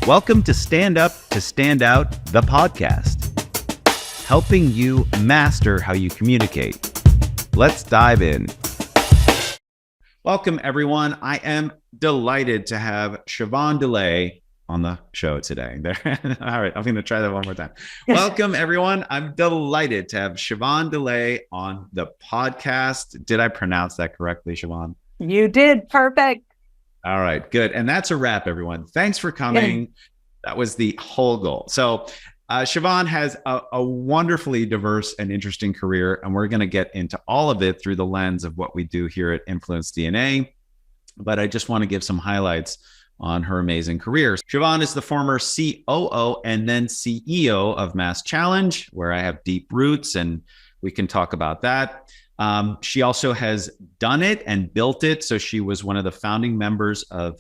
Welcome to Stand Up to Stand Out, the podcast, helping you master how you communicate. Let's dive in. Welcome, everyone. I am delighted to have Siobhan Dullea on the show today. All right, I'm going to try that one more time. Welcome, everyone. I'm delighted to have Siobhan Dullea on the podcast. Did I pronounce that correctly, Siobhan? You did. Perfect. All right, good. And that's a wrap, everyone. Thanks for coming. That was the whole goal. So Siobhan has a wonderfully diverse and interesting career, and we're going to get into all of it through the lens of what we do here at Influence DNA. But I just want to give some highlights on her amazing career. Siobhan is the former COO and then CEO of Mass Challenge, where I have deep roots, and we can talk about that. She also has done it and built it. So she was one of the founding members of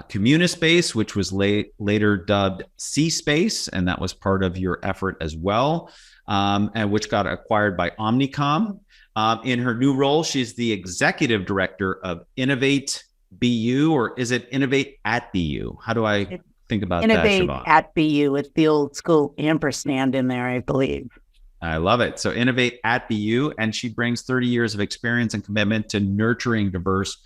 Communispace, which was later dubbed C-Space, and that was part of your effort as well, and which got acquired by Omnicom. In her new role, she's the executive director of Innovate BU, or is it Innovate at BU? How do I think about Innovate that, Siobhan? at BU with the old school ampersand in there, I believe. I love it. So Innovate at BU, and she brings 30 years of experience and commitment to nurturing diverse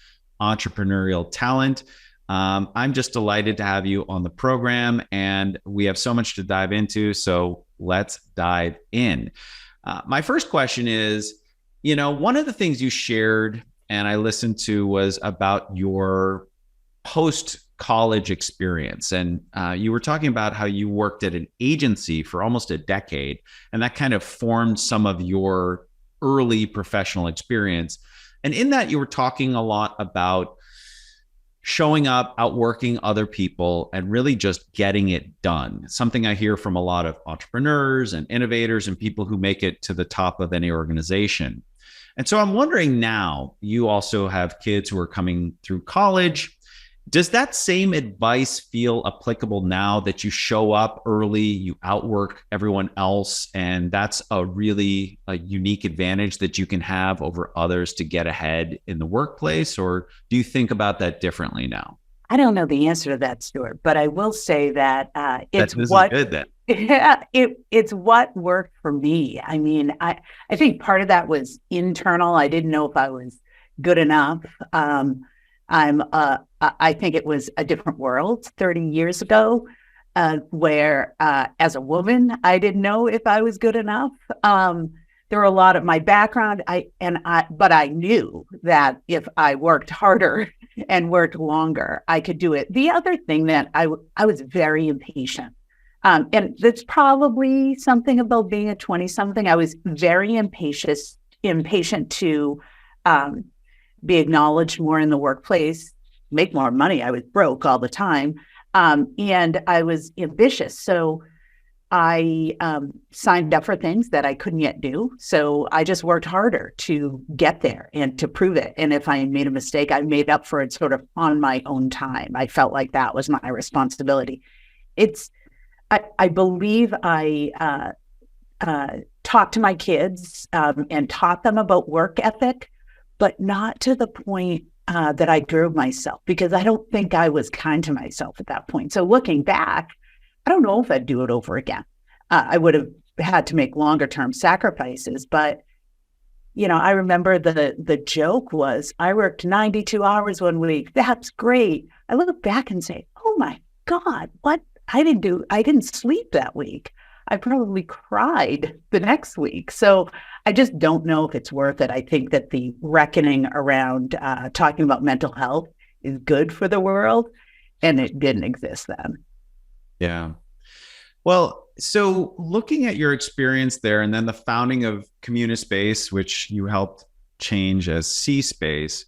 entrepreneurial talent. I'm just delighted to have you on the program, and we have so much to dive into. So let's dive in. My first question is, one of the things you shared and I listened to was about your post-college experience. And you were talking about how you worked at an agency for almost a decade, and that kind of formed some of your early professional experience. And in that, you were talking a lot about showing up, outworking other people, and really just getting it done. Something I hear from a lot of entrepreneurs and innovators and people who make it to the top of any organization. And so I'm wondering now, you also have kids who are coming through college. Does that same advice feel applicable now that you show up early, you outwork everyone else, and that's a unique advantage that you can have over others to get ahead in the workplace? Or do you think about that differently now? I don't know the answer to that, Stuart, but I will say that it's it's what worked for me. I mean, I think part of that was internal. I didn't know if I was good enough. I think it was a different world 30 years ago, where as a woman, I didn't know if I was good enough. There were a lot of my background, but I knew that if I worked harder and worked longer, I could do it. The other thing that I was very impatient. And that's probably something about being a 20-something. I was very impatient to be acknowledged more in the workplace, make more money. I was broke all the time. And I was ambitious. So I signed up for things that I couldn't yet do. So I just worked harder to get there and to prove it. And if I made a mistake, I made up for it sort of on my own time. I felt like that was my responsibility. I believe I talked to my kids and taught them about work ethic, but not to the point that I drove myself, because I don't think I was kind to myself at that point. So looking back, I don't know if I'd do it over again. I would have had to make longer term sacrifices, but I remember the joke was I worked 92 hours one week. That's great. I look back and say, oh my God, what? I didn't sleep that week. I probably cried the next week. So I just don't know if it's worth it. I think that the reckoning around talking about mental health is good for the world, and it didn't exist then. Yeah. Well, so looking at your experience there, and then the founding of Communispace, which you helped change as C-Space,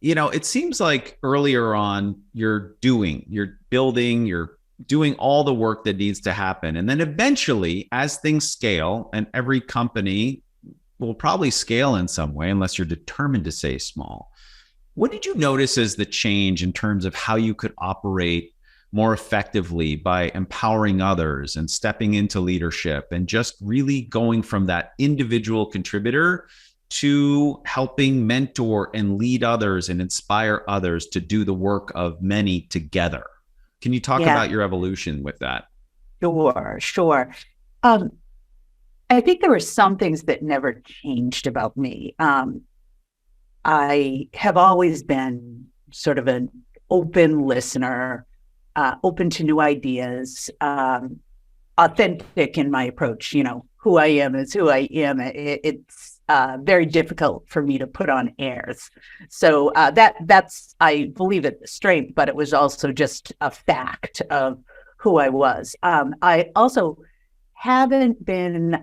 it seems like earlier on you're building, you're doing all the work that needs to happen. And then eventually, as things scale, and every company will probably scale in some way, unless you're determined to stay small. What did you notice as the change in terms of how you could operate more effectively by empowering others and stepping into leadership and just really going from that individual contributor to helping mentor and lead others and inspire others to do the work of many together? Can you talk Yeah, about your evolution with that? sure. Um, I think there were some things that never changed about me. I have always been sort of an open listener, open to new ideas, authentic in my approach. Who I am is who I am. It's very difficult for me to put on airs. So that's, I believe, it the strength, but it was also just a fact of who I was. I also haven't been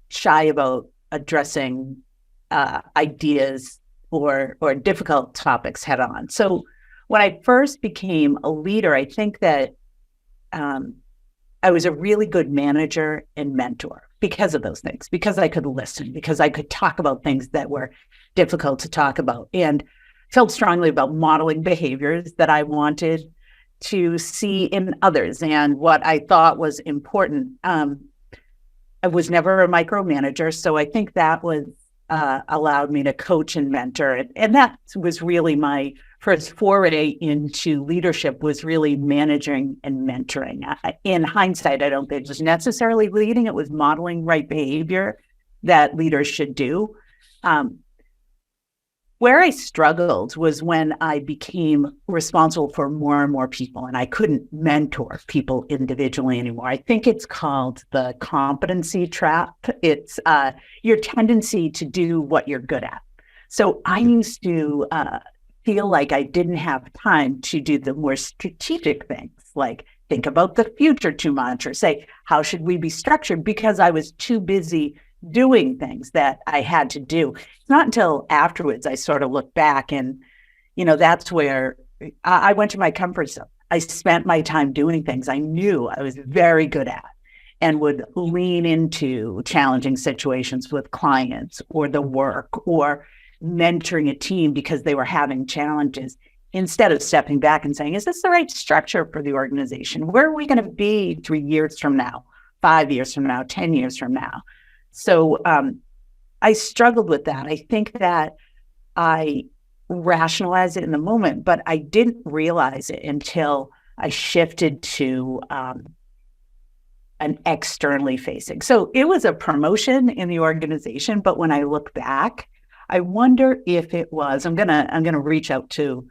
shy about addressing ideas or difficult topics head on. So when I first became a leader, I think that I was a really good manager and mentor because of those things, because I could listen, because I could talk about things that were difficult to talk about, and felt strongly about modeling behaviors that I wanted to see in others and what I thought was important. I was never a micromanager, so I think that was allowed me to coach and mentor. And that was really my first foray into leadership, was really managing and mentoring. In hindsight, I don't think it was necessarily leading. It was modeling right behavior that leaders should do. Where I struggled was when I became responsible for more and more people, and I couldn't mentor people individually anymore. I think it's called the competency trap. It's your tendency to do what you're good at. So I used to feel like I didn't have time to do the more strategic things, like think about the future too much, or say, how should we be structured? Because I was too busy doing things that I had to do. It's not until afterwards I sort of look back, and, that's where I went to my comfort zone. I spent my time doing things I knew I was very good at and would lean into challenging situations with clients or the work or mentoring a team because they were having challenges, instead of stepping back and saying, is this the right structure for the organization? Where are we going to be 3 years from now, 5 years from now, 10 years from now? So I struggled with that. I think that I rationalized it in the moment, but I didn't realize it until I shifted to an externally facing. So it was a promotion in the organization, but when I look back, I wonder if it was, I'm gonna reach out to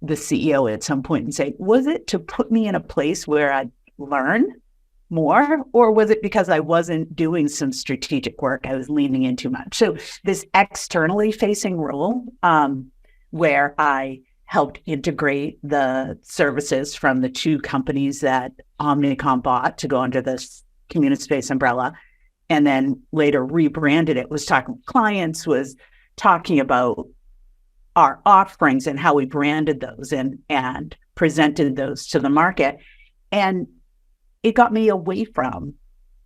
the CEO at some point and say, was it to put me in a place where I'd learn more, or was it because I wasn't doing some strategic work? I was leaning in too much. So this externally facing role, where I helped integrate the services from the two companies that Omnicom bought to go under this community space umbrella, and then later rebranded it, was talking with clients, was talking about our offerings and how we branded those and presented those to the market. And it got me away from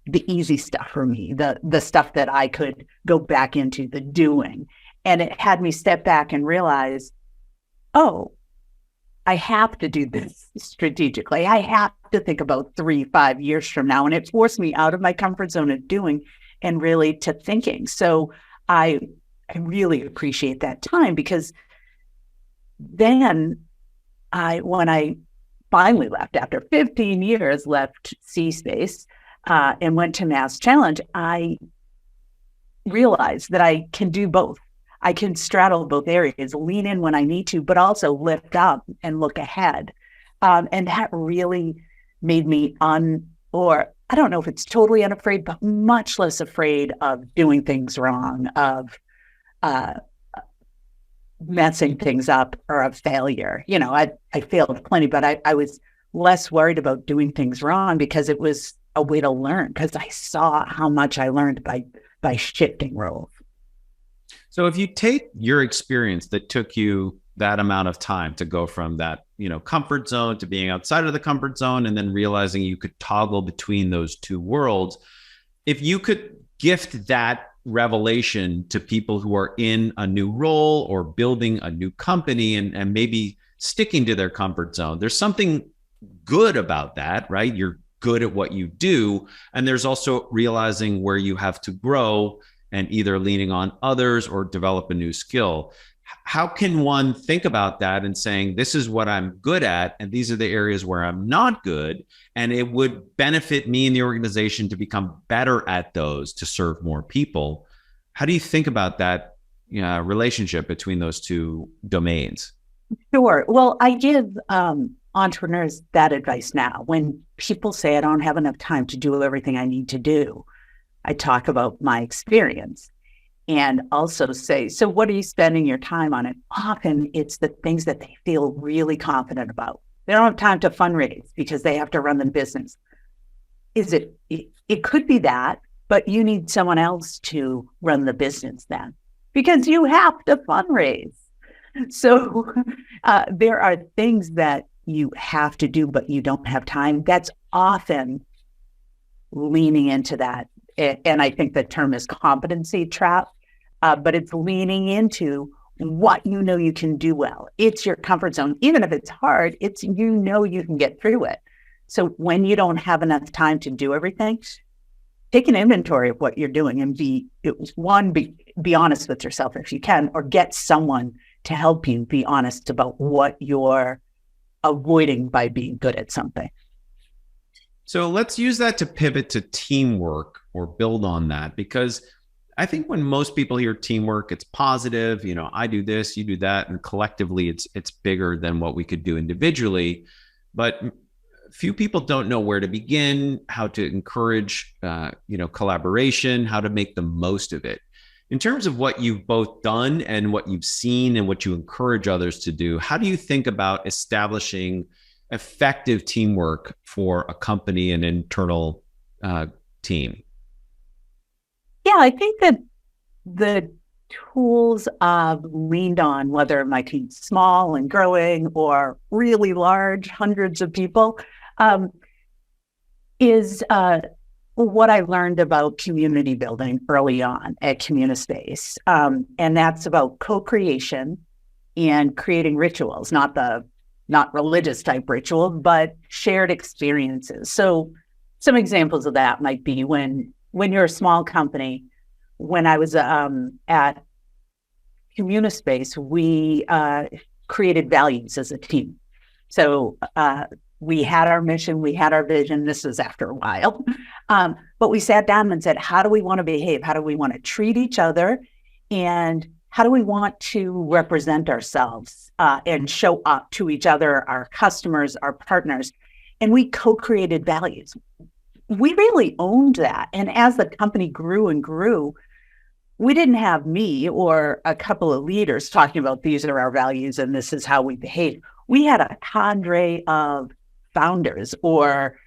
the easy stuff for me, the stuff that I could go back into, the doing. And it had me step back and realize, oh, I have to do this strategically. I have to think about 3-5 years from now. And it forced me out of my comfort zone of doing and really to thinking. So I really appreciate that time, because then when I finally left after 15 years, left C-Space and went to Mass Challenge, I realized that I can do both. I can straddle both areas, lean in when I need to, but also lift up and look ahead. And that really made me or I don't know if it's totally unafraid, but much less afraid of doing things wrong, of messing things up, or of failure. I failed plenty, but I was less worried about doing things wrong because it was a way to learn, because I saw how much I learned by shifting roles. So if you take your experience that took you that amount of time to go from that, comfort zone to being outside of the comfort zone, and then realizing you could toggle between those two worlds, if you could gift that revelation to people who are in a new role or building a new company and maybe sticking to their comfort zone, there's something good about that, right? You're good at what you do. And there's also realizing where you have to grow and either leaning on others or develop a new skill. how can one think about that and saying, this is what I'm good at, and these are the areas where I'm not good, and it would benefit me and the organization to become better at those to serve more people? How do you think about that relationship between those two domains? Sure. Well, I give entrepreneurs that advice now. When people say, I don't have enough time to do everything I need to do, I talk about my experience and also say, so what are you spending your time on? And often it's the things that they feel really confident about. They don't have time to fundraise because they have to run the business. It could be that, but you need someone else to run the business then because you have to fundraise. So there are things that you have to do, but you don't have time. That's often leaning into that. And I think the term is competency trap, but it's leaning into what you know you can do well. It's your comfort zone. Even if it's hard, it's you can get through it. So when you don't have enough time to do everything, take an inventory of what you're doing and be honest with yourself if you can, or get someone to help you be honest about what you're avoiding by being good at something. So let's use that to pivot to teamwork or build on that, because I think when most people hear teamwork, it's positive. I do this, you do that, and collectively it's bigger than what we could do individually. But few people don't know where to begin, how to encourage collaboration, how to make the most of it. In terms of what you've both done and what you've seen and what you encourage others to do, how do you think about establishing effective teamwork for a company and internal team? Yeah, I think that the tools I've leaned on, whether my team's small and growing or really large, hundreds of people, is what I learned about community building early on at Communispace. And that's about co-creation and creating rituals, not religious type rituals, but shared experiences. So some examples of that might be when you're a small company. When I was at Communispace, we created values as a team. So we had our mission, we had our vision. This was after a while. But we sat down and said, how do we want to behave? How do we want to treat each other? And how do we want to represent ourselves and show up to each other, our customers, our partners? And we co-created values. We really owned that. And as the company grew and grew, we didn't have me or a couple of leaders talking about these are our values and this is how we behave. We had a cadre of founders or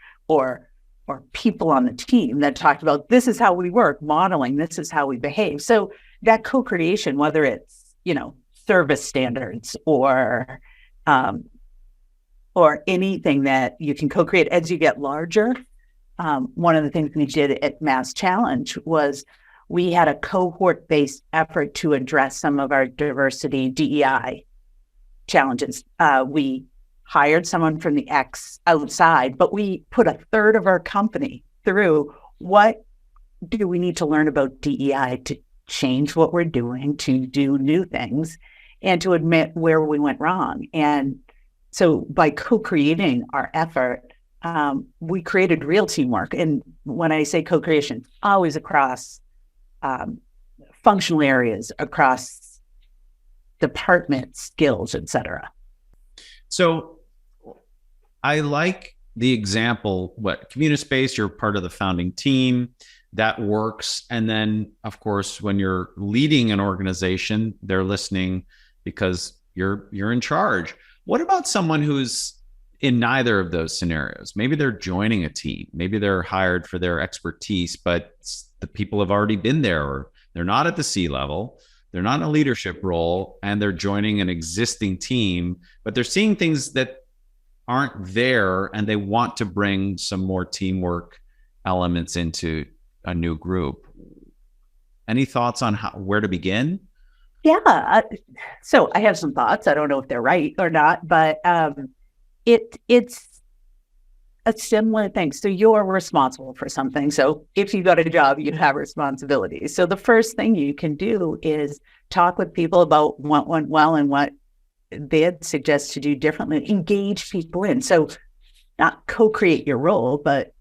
people on the team that talked about this is how we work, modeling, this is how we behave. So that co-creation, whether it's, service standards or anything that you can co-create as you get larger. One of the things we did at Mass Challenge was we had a cohort-based effort to address some of our diversity DEI challenges. We hired someone from the outside, but we put a third of our company through what do we need to learn about DEI to change what we're doing, to do new things, and to admit where we went wrong. And so by co-creating our effort, we created real teamwork. And when I say co-creation, always across functional areas, across departments, skills, et cetera. So I like the example, Communispace, you're part of the founding team, that works. And then, of course, when you're leading an organization, they're listening because you're in charge. What about someone who's in neither of those scenarios? Maybe they're joining a team. Maybe they're hired for their expertise, but the people have already been there, or they're not at the C-level. They're not in a leadership role, and they're joining an existing team, but they're seeing things that aren't there, and they want to bring some more teamwork elements into a new group. Any thoughts on where to begin? Yeah. So I have some thoughts. I don't know if they're right or not, but it's a similar thing. So you're responsible for something. So if you got a job, you have responsibilities. So the first thing you can do is talk with people about what went well and what they'd suggest to do differently. Engage people in. So not co-create your role, but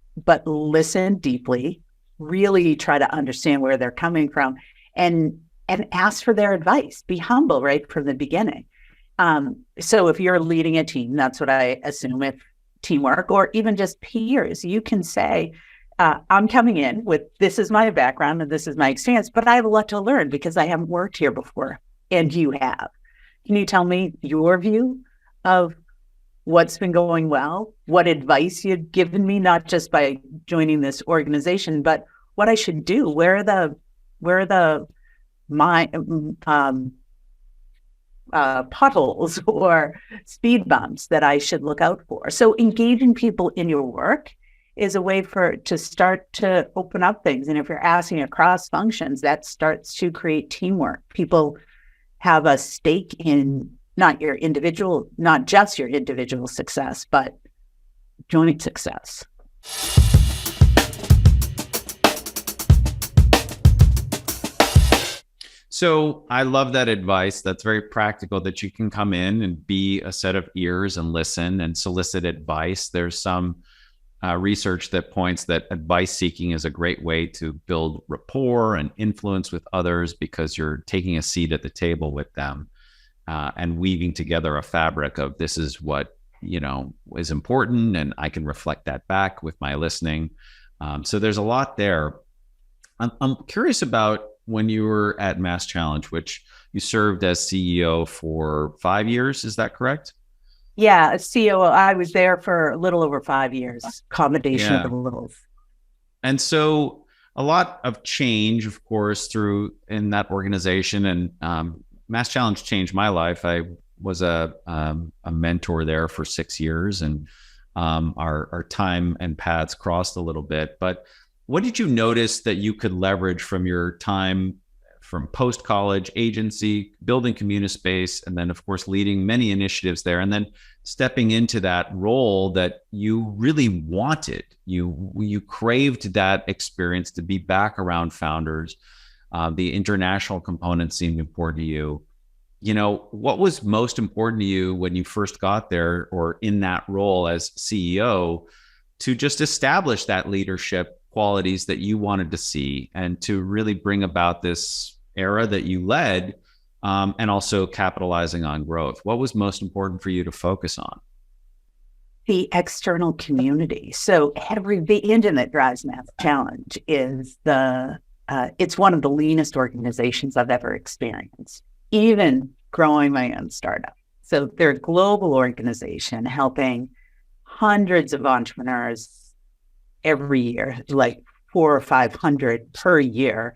listen deeply, really try to understand where they're coming from, and ask for their advice. Be humble right from the beginning. So if you're leading a team, that's what I assume, if teamwork or even just peers, you can say, I'm coming in with, this is my background and this is my experience, but I have a lot to learn because I haven't worked here before and you have. Can you tell me your view of what's been going well, what advice you've given me, not just by joining this organization, but what I should do? Where are the potholes or speed bumps that I should look out for? So engaging people in your work is a way to start to open up things. And if you're asking across functions, that starts to create teamwork. People have a stake in not just your individual success, but joint success. So I love that advice. That's very practical, that you can come in and be a set of ears and listen and solicit advice. There's some research that points that advice seeking is a great way to build rapport and influence with others, because you're taking a seat at the table with them. And weaving together a fabric of, this is what, is important, and I can reflect that back with my listening. So there's a lot there. I'm curious about when you were at Mass Challenge, which you served as CEO for 5 years. Is that correct? Yeah, as CEO, I was there for a little over 5 years, combination of the littles. And so a lot of change, of course, in that organization, and Mass Challenge changed my life. I was a mentor there for 6 years, and our time and paths crossed a little bit. But what did you notice that you could leverage from your time from post-college agency, building Communispace, and then, of course, leading many initiatives there, and then stepping into that role that you really wanted? You craved that experience to be back around founders. The international component seemed important to you. What was most important to you when you first got there, or in that role as CEO, to just establish that leadership qualities that you wanted to see, and to really bring about this era that you led, and also capitalizing on growth? What was most important for you to focus on? The external community. So the engine that drives Mass Challenge is it's one of the leanest organizations I've ever experienced, even growing my own startup. So they're a global organization helping hundreds of entrepreneurs every year, like 400 or 500 per year.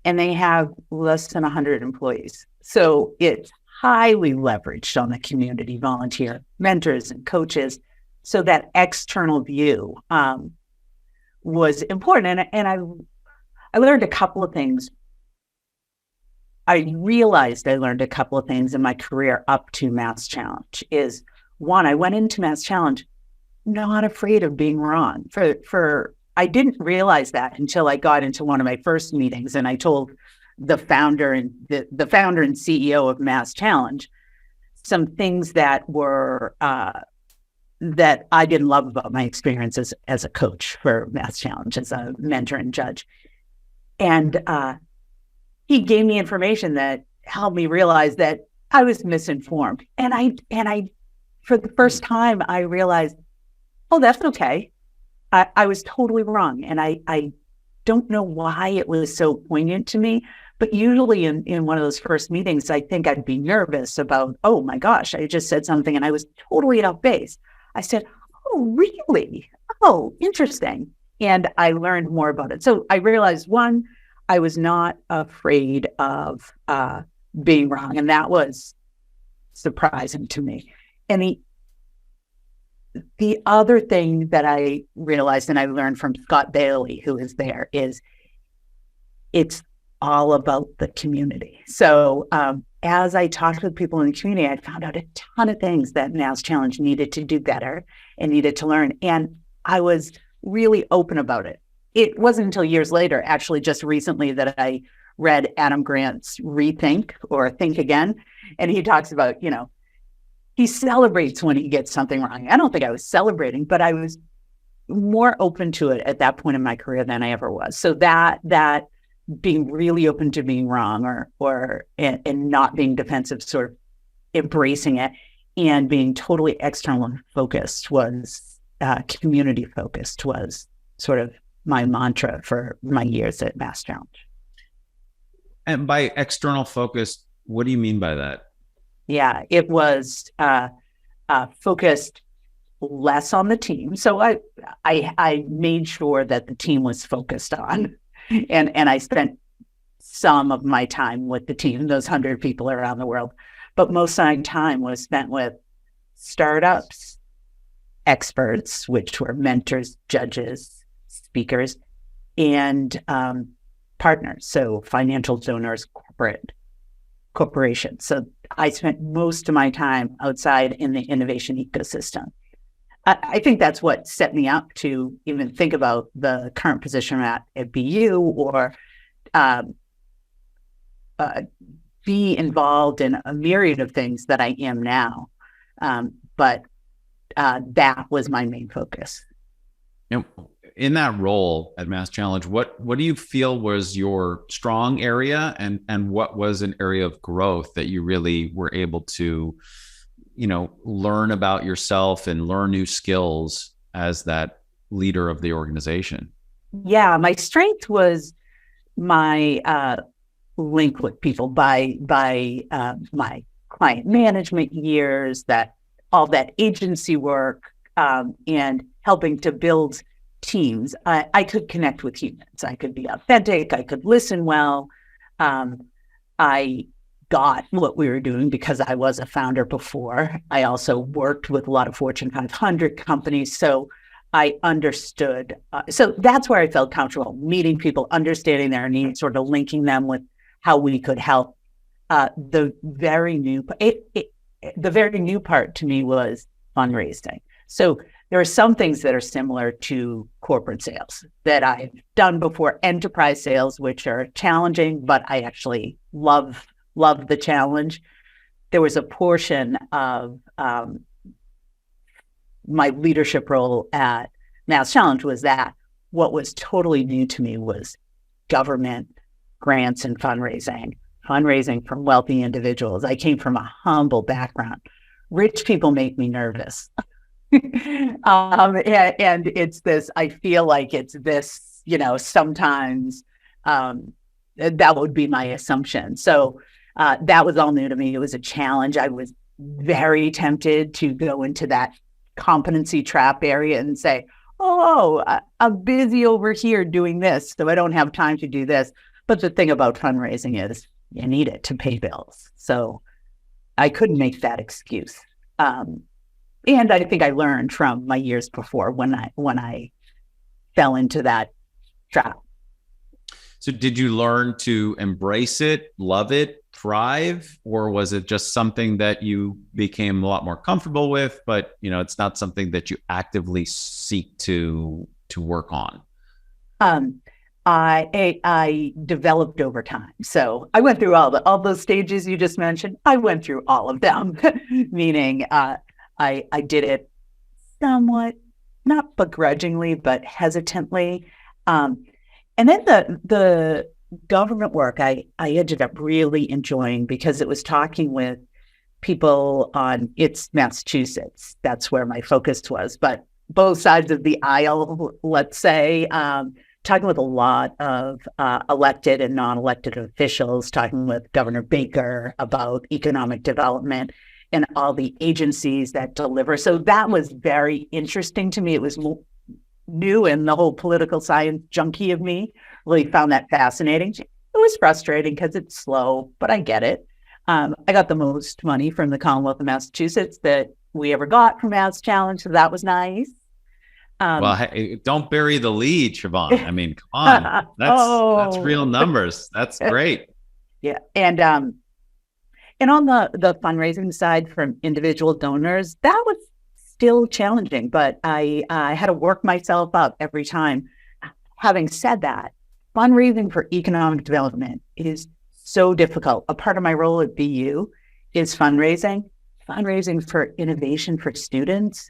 And they have less than 100 employees. So it's highly leveraged on the community, volunteer mentors and coaches. So that external view was important. And I learned a couple of things. I realized I learned a couple of things in my career up to Mass Challenge. Is one, I went into Mass Challenge not afraid of being wrong. I didn't realize that until I got into one of my first meetings, and I told the founder and the founder and CEO of Mass Challenge some things that were that I didn't love about my experiences as a coach for Mass Challenge, as a mentor and judge. And he gave me information that helped me realize that I was misinformed. And I for the first time, I realized, oh, that's okay. I was totally wrong. And I don't know why it was so poignant to me, but usually in one of those first meetings, I think I'd be nervous about, oh my gosh, I just said something and I was totally off base. I said, oh, really? Oh, interesting. And I learned more about it. So I realized, one, I was not afraid of being wrong. And that was surprising to me. And the other thing that I realized, and I learned from Scott Bailey, who is there, is it's all about the community. So as I talked with people in the community, I found out a ton of things that Mass Challenge needed to do better and needed to learn. And I was really open about it. It wasn't until years later, actually just recently, that I read Adam Grant's Rethink or Think Again. And he talks about, he celebrates when he gets something wrong. I don't think I was celebrating, but I was more open to it at that point in my career than I ever was. So that being really open to being wrong and not being defensive, sort of embracing it and being totally external focused was community focused was sort of my mantra for my years at Mass Challenge. And by external focus, what do you mean by that? Yeah, it was focused less on the team. So I made sure that the team was focused on, and I spent some of my time with the team, those 100 people around the world, but most of my time was spent with startups, experts, which were mentors, judges, speakers, and partners, so financial donors, corporations. So I spent most of my time outside in the innovation ecosystem. I think that's what set me up to even think about the current position I'm at BU or be involved in a myriad of things that I am now. But that was my main focus. In that role at Mass Challenge, what do you feel was your strong area and what was an area of growth that you really were able to, learn about yourself and learn new skills as that leader of the organization? Yeah, my strength was my link with people by my client management years, all that agency work, and helping to build teams. I could connect with humans. I could be authentic. I could listen well. I got what we were doing because I was a founder before. I also worked with a lot of Fortune 500 companies. So I understood. So that's where I felt comfortable, meeting people, understanding their needs, sort of linking them with how we could help. The very new part to me was fundraising. So there are some things that are similar to corporate sales that I've done before, enterprise sales, which are challenging, but I actually love the challenge. There was a portion of my leadership role at Mass Challenge was that what was totally new to me was government grants and fundraising from wealthy individuals. I came from a humble background. Rich people make me nervous. And it's this, I feel like it's this, sometimes that would be my assumption. So that was all new to me. It was a challenge. I was very tempted to go into that competency trap area and say, I'm busy over here doing this, so I don't have time to do this. But the thing about fundraising is you need it to pay bills. So I couldn't make that excuse. And I think I learned from my years before when I fell into that trap. So did you learn to embrace it, love it, thrive, or was it just something that you became a lot more comfortable with, but it's not something that you actively seek to work on? I developed over time. So I went through all those stages you just mentioned. I went through all of them, meaning I did it somewhat, not begrudgingly, but hesitantly. And then the government work I ended up really enjoying because it was talking with people it's Massachusetts. That's where my focus was, but both sides of the aisle, let's say, talking with a lot of elected and non-elected officials, talking with Governor Baker about economic development and all the agencies that deliver. So that was very interesting to me. It was new, and the whole political science junkie of me really found that fascinating. It was frustrating because it's slow, but I get it. I got the most money from the Commonwealth of Massachusetts that we ever got from Mass Challenge, so that was nice. Well, hey, don't bury the lead, Siobhan. I mean, come on, that's real numbers. That's great. Yeah, and on the fundraising side from individual donors, that was still challenging, but I had to work myself up every time. Having said that, fundraising for economic development is so difficult. A part of my role at BU is fundraising for innovation for students.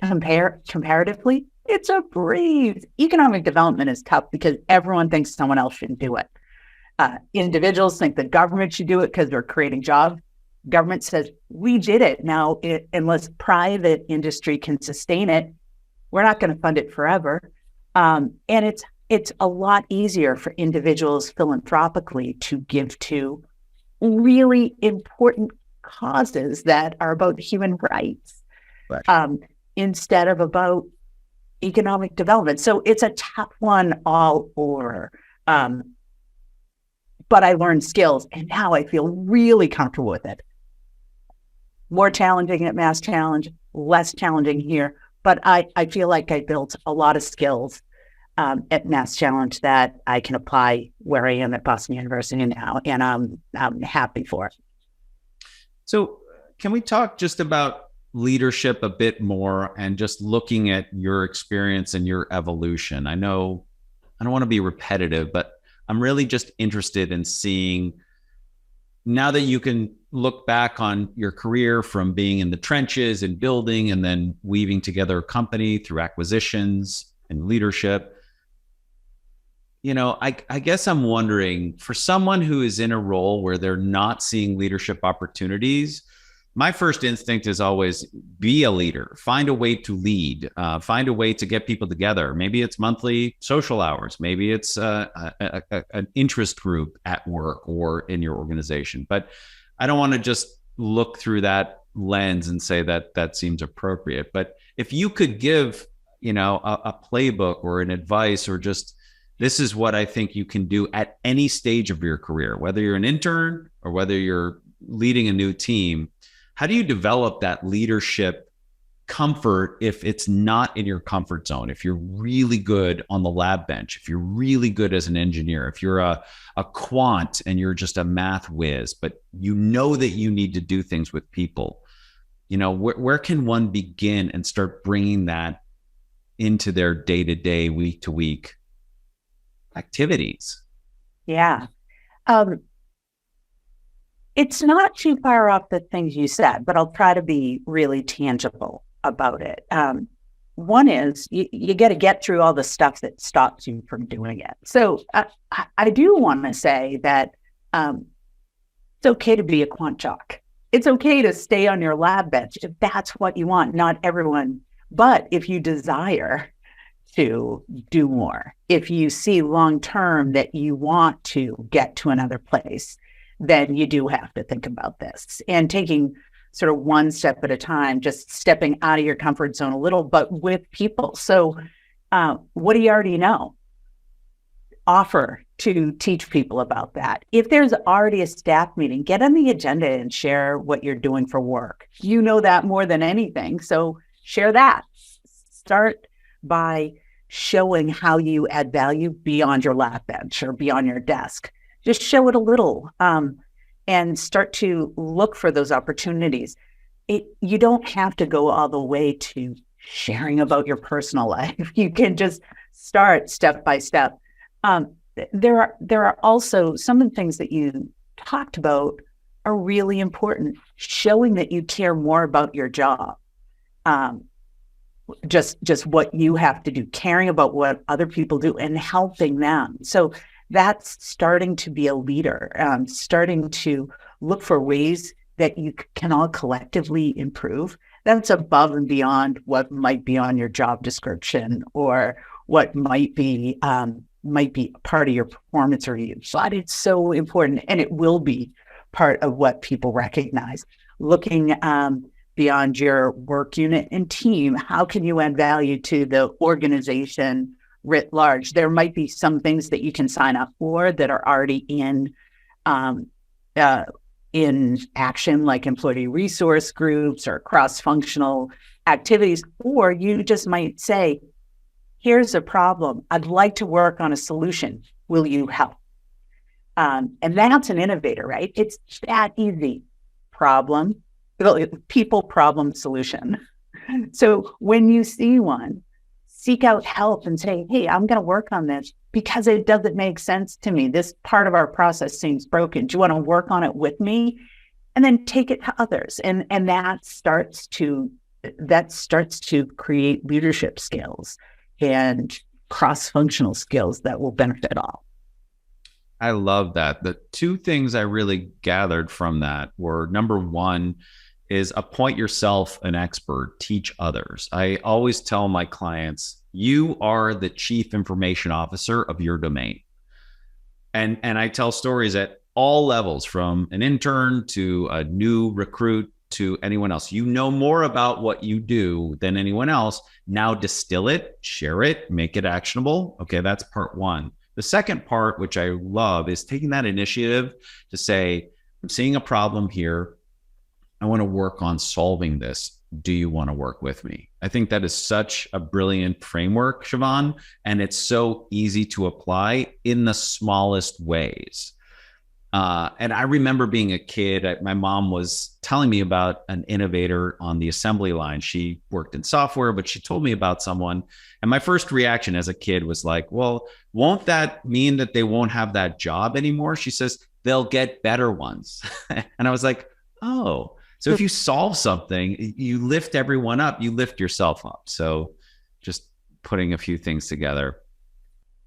Comparatively, it's a breeze. Economic development is tough because everyone thinks someone else should do it. Individuals think the government should do it because they're creating jobs. Government says, we did it. Now, unless private industry can sustain it, we're not going to fund it forever. And it's a lot easier for individuals philanthropically to give to really important causes that are about human rights, right, instead of about economic development. So it's a tough one all over. But I learned skills, and now I feel really comfortable with it. More challenging at Mass Challenge, less challenging here. But I feel like I built a lot of skills at Mass Challenge that I can apply where I am at Boston University now, and I'm happy for it. So can we talk just about leadership a bit more and just looking at your experience and your evolution? I know I don't want to be repetitive, but I'm really just interested in seeing, now that you can look back on your career from being in the trenches and building and then weaving together a company through acquisitions and leadership, I guess I'm wondering, for someone who is in a role where they're not seeing leadership opportunities, my first instinct is always be a leader, find a way to lead, find a way to get people together. Maybe it's monthly social hours. Maybe it's an interest group at work or in your organization. But I don't want to just look through that lens and say that seems appropriate. But if you could give, a playbook or an advice, or just, this is what I think you can do at any stage of your career, whether you're an intern or whether you're leading a new team. How do you develop that leadership comfort if it's not in your comfort zone? If you're really good on the lab bench, if you're really good as an engineer, if you're a quant and you're just a math whiz, but you know that you need to do things with people, where can one begin and start bringing that into their day-to-day, week-to-week activities? Yeah. It's not too far off the things you said, but I'll try to be really tangible about it. One is you got to get through all the stuff that stops you from doing it. So I do want to say that it's okay to be a quant jock. It's okay to stay on your lab bench if that's what you want. Not everyone, but if you desire to do more, if you see long term that you want to get to another place, then you do have to think about this and taking sort of one step at a time, just stepping out of your comfort zone a little, but with people. So what do you already know? Offer to teach people about that. If there's already a staff meeting, get on the agenda and share what you're doing for work. You know that more than anything. So share that. Start by showing how you add value beyond your lab bench or beyond your desk. Just show it a little and start to look for those opportunities. You don't have to go all the way to sharing about your personal life. You can just start step by step. There are also some of the things that you talked about are really important. Showing that you care more about your job, just what you have to do, caring about what other people do and helping them. So that's starting to be a leader, starting to look for ways that you can all collectively improve. That's above and beyond what might be on your job description or what might be part of your performance review. But it's so important, and it will be part of what people recognize. Looking beyond your work unit and team, how can you add value to the organization writ large? There might be some things that you can sign up for that are already in action, like employee resource groups or cross-functional activities, or you just might say, here's a problem. I'd like to work on a solution. Will you help? And that's an innovator, right? It's that easy. People, problem, solution. So when you see one, seek out help and say, hey, I'm going to work on this because it doesn't make sense to me. This part of our process seems broken. Do you want to work on it with me? And then take it to others. And that starts to create leadership skills and cross-functional skills that will benefit all. I love that. The two things I really gathered from that were, number one is appoint yourself an expert, teach others. I always tell my clients, you are the chief information officer of your domain. And I tell stories at all levels, from an intern to a new recruit to anyone else. You know more about what you do than anyone else. Now distill it, share it, make it actionable. Okay, that's part one. The second part, which I love, is taking that initiative to say, I'm seeing a problem here. I want to work on solving this. Do you want to work with me? I think that is such a brilliant framework, Siobhan, and it's so easy to apply in the smallest ways. And I remember being a kid, my mom was telling me about an innovator on the assembly line. She worked in software, but she told me about someone. And my first reaction as a kid was like, well, won't that mean that they won't have that job anymore? She says, they'll get better ones. And I was like, oh, so if you solve something, you lift everyone up, you lift yourself up. So just putting a few things together.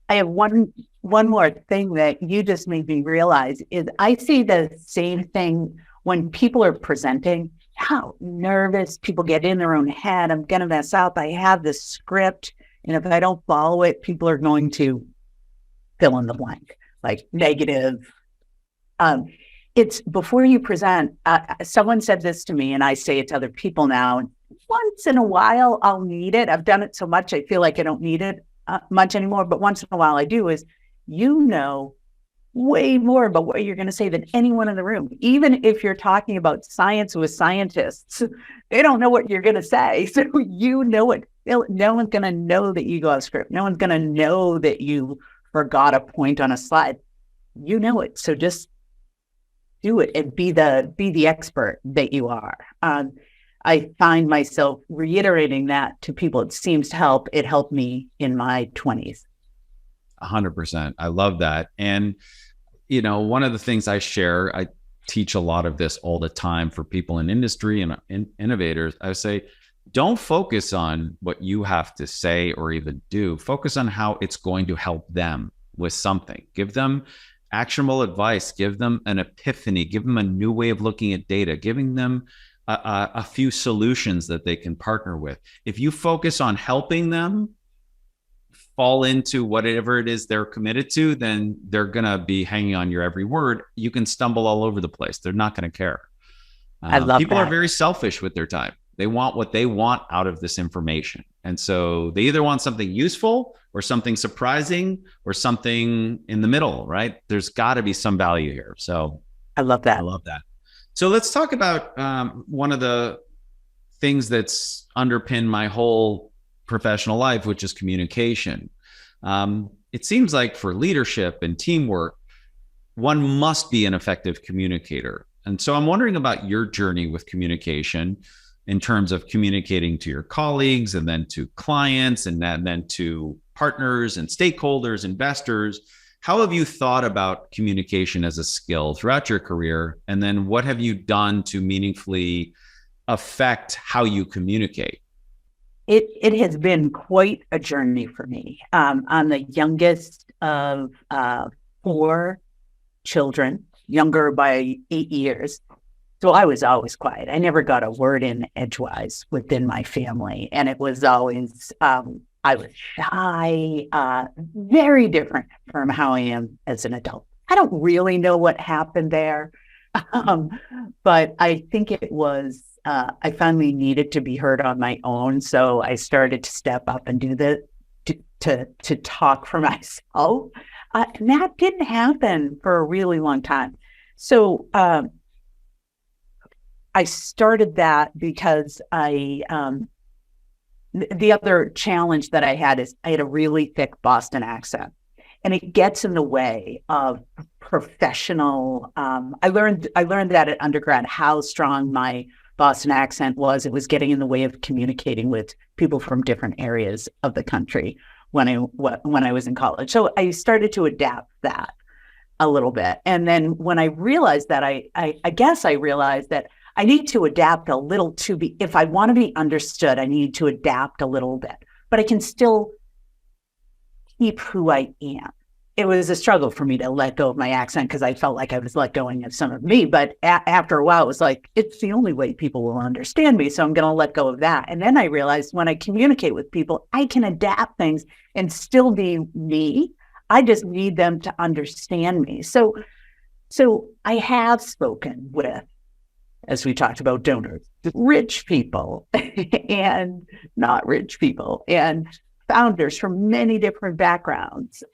I have one more thing that you just made me realize is I see the same thing when people are presenting, how nervous people get in their own head. I'm going to mess up. I have this script. And if I don't follow it, people are going to fill in the blank, like negative. It's before you present, someone said this to me and I say it to other people now. Once in a while, I'll need it. I've done it so much, I feel like I don't need it much anymore, but once in a while I do, is you know way more about what you're going to say than anyone in the room. Even if you're talking about science with scientists, they don't know what you're going to say. So you know it. No one's going to know that you go off script. No one's going to know that you forgot a point on a slide. You know it. So just do it and be the expert that you are. I find myself reiterating that to people. It seems to help. It helped me in my 20s. 100%. I love that. And, you know, one of the things I share, I teach a lot of this all the time for people in industry and innovators. I say, don't focus on what you have to say or even do. Focus on how it's going to help them with something. Give them actionable advice. Give them an epiphany. Give them a new way of looking at data. Giving them a few solutions that they can partner with. If you focus on helping them fall into whatever it is they're committed to, then they're going to be hanging on your every word. You can stumble all over the place. They're not going to care. I love people that. are very selfish with their time. They want what they want out of this information. And so they either want something useful or something surprising or something in the middle, right? There's got to be some value here. So I love that. I love that. So let's talk about one of the things that's underpinned my whole professional life, which is communication. It seems like for leadership and teamwork, one must be an effective communicator. And so I'm wondering about your journey with communication in terms of communicating to your colleagues and then to clients and then to partners and stakeholders, investors. How have you thought about communication as a skill throughout your career? And then what have you done to meaningfully affect how you communicate? It has been quite a journey for me. I'm the youngest of 4 children, younger by 8 years. So I was always quiet. I never got a word in edgewise within my family. And it was always, I was shy, very different from how I am as an adult. I don't really know what happened there. But I think it was, I finally needed to be heard on my own. So I started to step up and do to talk for myself. And that didn't happen for a really long time. So I started that because the other challenge that I had is I had a really thick Boston accent, and it gets in the way of professional. I learned that at undergrad, how strong my Boston accent was. It was getting in the way of communicating with people from different areas of the country when I was in college. So I started to adapt that a little bit. And then when I realized that, I guess I realized that I need to adapt a little if I want to be understood, I need to adapt a little bit, but I can still keep who I am. It was a struggle for me to let go of my accent because I felt like I was let going of some of me. But after a while, it was like, it's the only way people will understand me. So I'm going to let go of that. And then I realized when I communicate with people, I can adapt things and still be me. I just need them to understand me. So I have spoken with, as we talked about, donors, rich people and not rich people, and founders from many different backgrounds,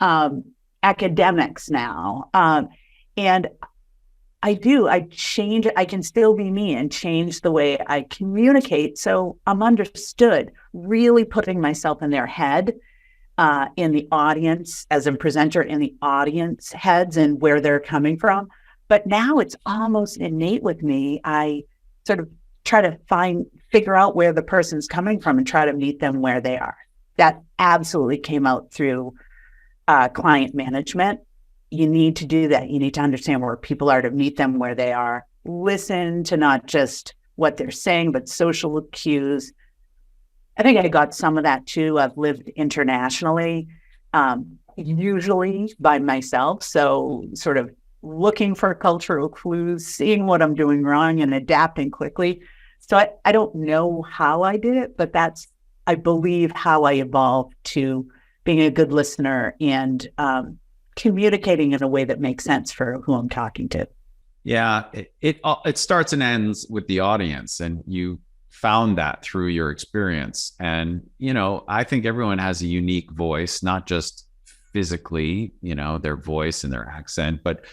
academics now. And I can still be me and change the way I communicate. So I'm understood, really putting myself in their head, in the audience, as a presenter, in the audience heads and where they're coming from. But now it's almost innate with me. I sort of try to figure out where the person's coming from and try to meet them where they are. That absolutely came out through client management. You need to do that. You need to understand where people are to meet them where they are. Listen to not just what they're saying, but social cues. I think I got some of that too. I've lived internationally, usually by myself. So sort of looking for cultural clues, seeing what I'm doing wrong and adapting quickly. So I don't know how I did it, but that's, I believe, how I evolved to being a good listener and communicating in a way that makes sense for who I'm talking to. Yeah, it starts and ends with the audience, and you found that through your experience. And, I think everyone has a unique voice, not just physically, their voice and their accent, but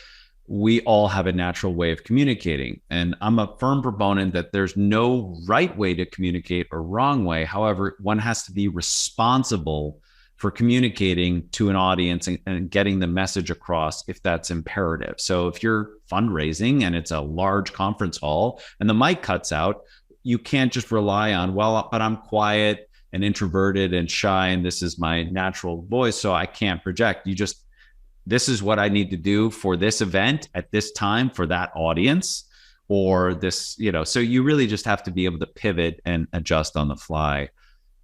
we all have a natural way of communicating. And I'm a firm proponent that there's no right way to communicate or wrong way. However, one has to be responsible for communicating to an audience and getting the message across if that's imperative. So if you're fundraising and it's a large conference hall and the mic cuts out, you can't just rely on, but I'm quiet and introverted and shy, and this is my natural voice, so I can't project. This is what I need to do for this event at this time for that audience, or this, so you really just have to be able to pivot and adjust on the fly.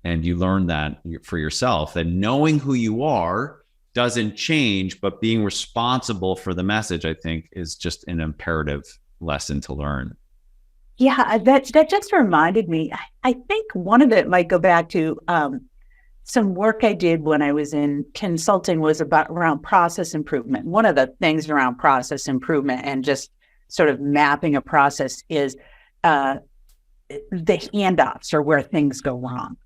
And you learn that for yourself, and knowing who you are doesn't change, but being responsible for the message, I think, is just an imperative lesson to learn. Yeah, that just reminded me. I think one of it might go back to some work I did when I was in consulting was around process improvement. One of the things around process improvement and just sort of mapping a process is the handoffs, or where things go wrong.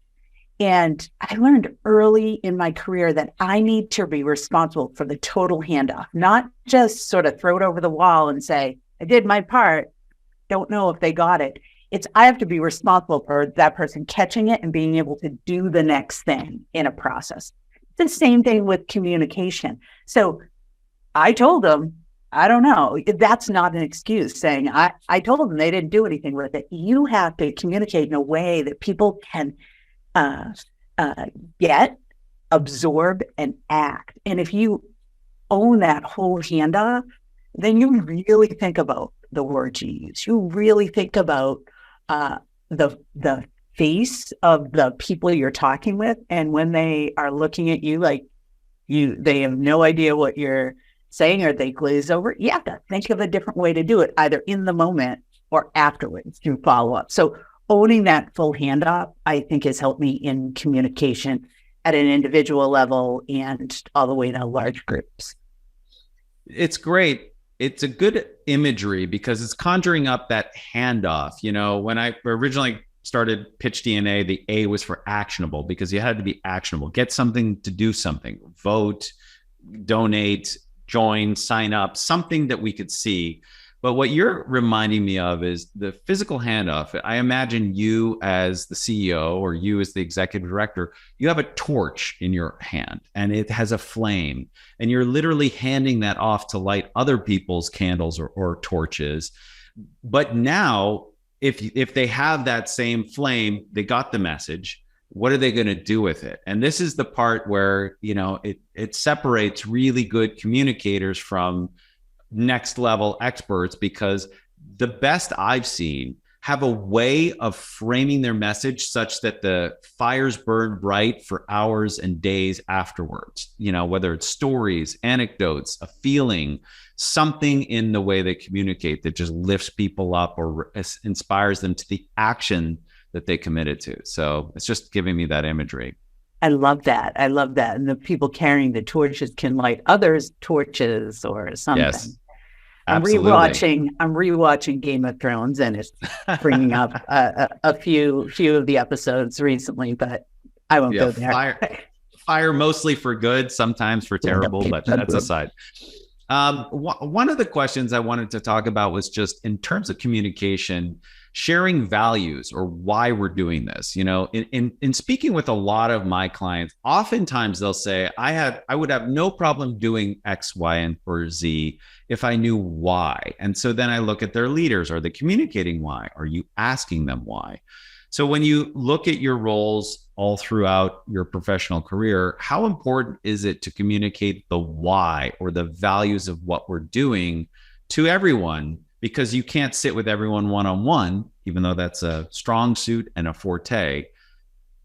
And I learned early in my career that I need to be responsible for the total handoff, not just sort of throw it over the wall and say, I did my part, don't know if they got it. I have to be responsible for that person catching it and being able to do the next thing in a process. It's the same thing with communication. So I told them, I don't know. That's not an excuse saying, I told them they didn't do anything with it. You have to communicate in a way that people can get, absorb, and act. And if you own that whole handoff, then you really think about the words you use. You really think about the face of the people you're talking with, and when they are looking at you like they have no idea what you're saying, or they glaze over, you have to think of a different way to do it, either in the moment or afterwards through follow-up. So owning that full handoff, I think, has helped me in communication at an individual level and all the way to large groups. It's great. It's a good imagery because it's conjuring up that handoff. When I originally started Pitch DNA, the A was for actionable, because you had to be actionable. Get something to do something. Vote, donate, join, sign up, something that we could see. But what you're reminding me of is the physical handoff. I imagine you as the CEO, or you as the executive director, you have a torch in your hand and it has a flame, and you're literally handing that off to light other people's candles or torches. But now if they have that same flame, they got the message. What are they going to do with it? And this is the part where, it separates really good communicators from next level experts, because the best I've seen have a way of framing their message such that the fires burn bright for hours and days afterwards. Whether it's stories, anecdotes, a feeling, something in the way they communicate that just lifts people up or inspires them to the action that they committed to. So it's just giving me that imagery. I love that. And the people carrying the torches can light others' torches or something. Yes. Absolutely. I'm rewatching Game of Thrones, and it's bringing up a few of the episodes recently, but I won't go there. Fire mostly for good, sometimes for terrible, but that's aside. One of the questions I wanted to talk about was just in terms of communication, sharing values or why we're doing this. In speaking with a lot of my clients, oftentimes they'll say, I would have no problem doing X, Y, or Z if I knew why. And so then I look at their leaders. Are they communicating why? Are you asking them why? So when you look at your roles all throughout your professional career, how important is it to communicate the why or the values of what we're doing to everyone? Because you can't sit with everyone one-on-one, even though that's a strong suit and a forte.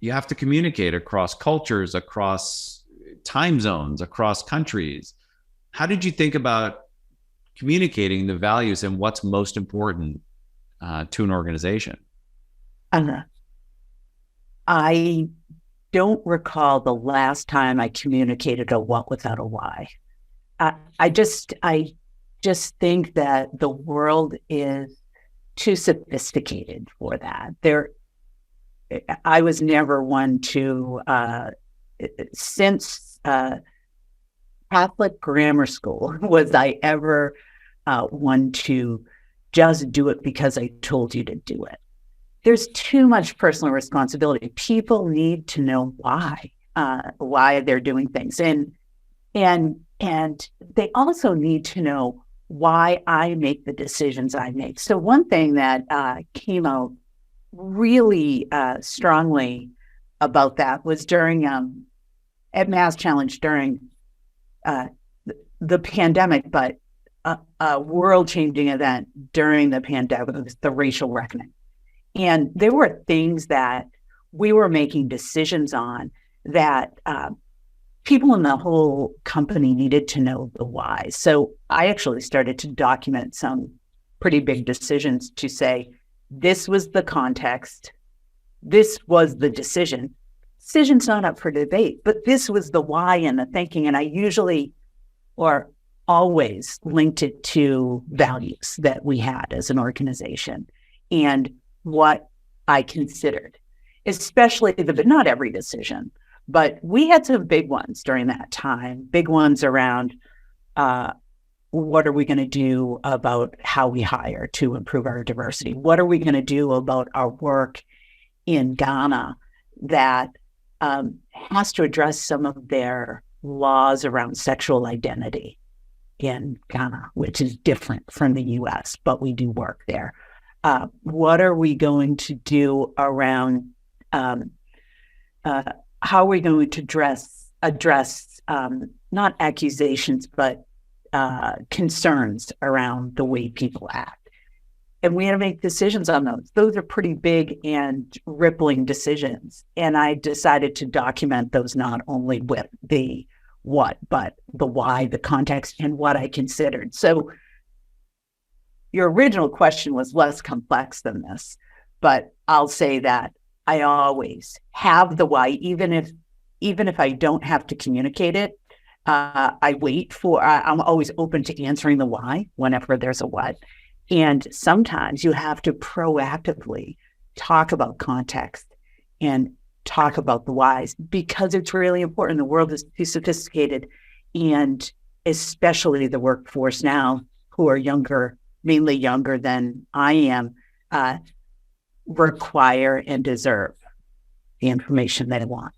You have to communicate across cultures, across time zones, across countries. How did you think about communicating the values and what's most important to an organization? I don't recall the last time I communicated a what without a why. I just think that the world is too sophisticated for that. I was never one to, since Catholic grammar school, was I ever one to just do it because I told you to do it. There's too much personal responsibility. People need to know why they're doing things, and they also need to know why I make the decisions I make. So one thing that came out really strongly about that was during at Mass Challenge during the pandemic, but a world-changing event during the pandemic was the racial reckoning. And there were things that we were making decisions on that people in the whole company needed to know the why. So I actually started to document some pretty big decisions to say, this was the context, this was the decision. Decision's not up for debate, but this was the why and the thinking. And I usually or always linked it to values that we had as an organization and what I considered, especially but not every decision. But we had some big ones during that time, big ones around what are we going to do about how we hire to improve our diversity? What are we going to do about our work in Ghana that has to address some of their laws around sexual identity in Ghana, which is different from the US, but we do work there. What are we going to do around how are we going to address not accusations, but concerns around the way people act? And we had to make decisions on those. Those are pretty big and rippling decisions. And I decided to document those not only with the what, but the why, the context, and what I considered. So your original question was less complex than this, but I'll say that I always have the why, even if I don't have to communicate it. I'm always open to answering the why whenever there's a what. And sometimes you have to proactively talk about context and talk about the whys because it's really important. The world is too sophisticated, and especially the workforce now, who are younger, mainly younger than I am, require and deserve the information they want.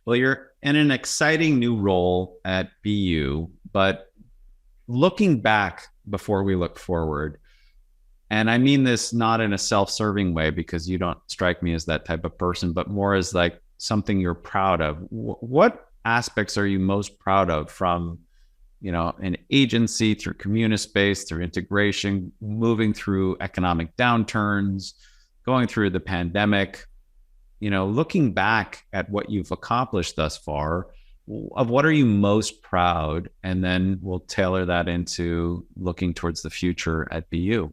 Well, you're in an exciting new role at BU, but looking back before we look forward, and I mean this not in a self-serving way, because you don't strike me as that type of person, but more as like something you're proud of. What aspects are you most proud of from, an agency, through community space, through integration, moving through economic downturns, going through the pandemic, looking back at what you've accomplished thus far, of what are you most proud? And then we'll tailor that into looking towards the future at BU.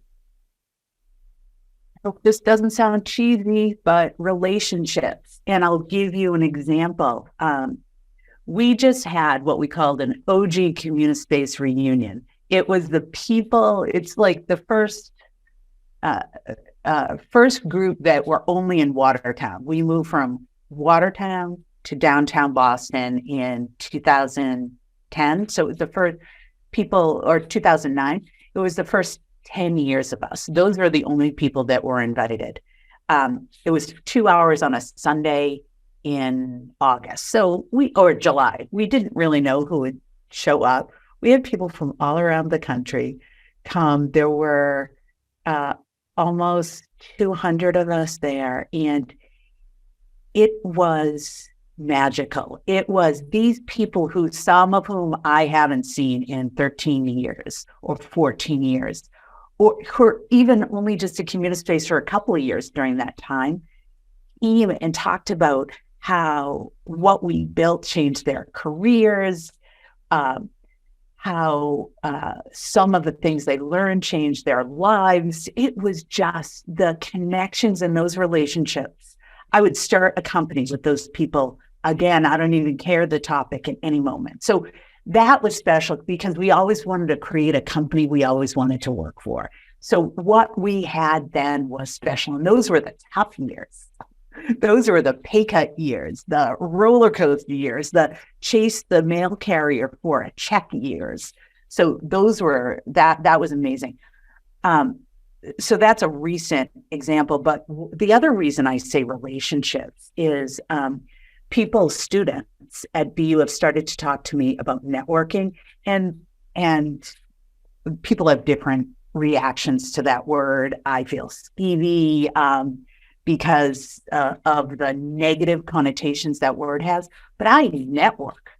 Hope this doesn't sound cheesy, but relationships. And I'll give you an example. We just had what we called an OG community space reunion. It was the people, it's like the first group that were only in Watertown. We moved from Watertown to downtown Boston in 2010. So it was the first people, or 2009. It was the first 10 years of us. Those are the only people that were invited. It was 2 hours on a Sunday in August. Or July. We didn't really know who would show up. We had people from all around the country come. There were almost 200 of us there, and it was magical. It was these people some of whom I haven't seen in 13 years or 14 years, or even only just a community space for a couple of years during that time, and talked about how what we built changed their careers, how some of the things they learned changed their lives. It was just the connections and those relationships. I would start a company with those people. Again, I don't even care the topic at any moment. So that was special because we always wanted to create a company we always wanted to work for. So what we had then was special. And those were the tough years. Those were the pay cut years, the roller coaster years, the chase the mail carrier for a check years. So those were, that was amazing. So that's a recent example. But the other reason I say relationships is students at BU have started to talk to me about networking, and people have different reactions to that word. I feel skeevy because of the negative connotations that word has, but I network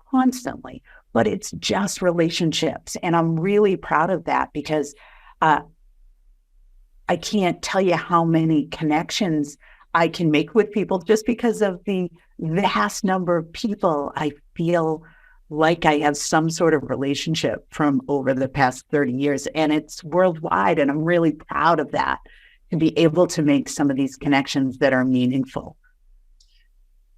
constantly, but it's just relationships. And I'm really proud of that because I can't tell you how many connections I can make with people just because of the vast number of people I feel like I have some sort of relationship from over the past 30 years. And it's worldwide. And I'm really proud of that, to be able to make some of these connections that are meaningful.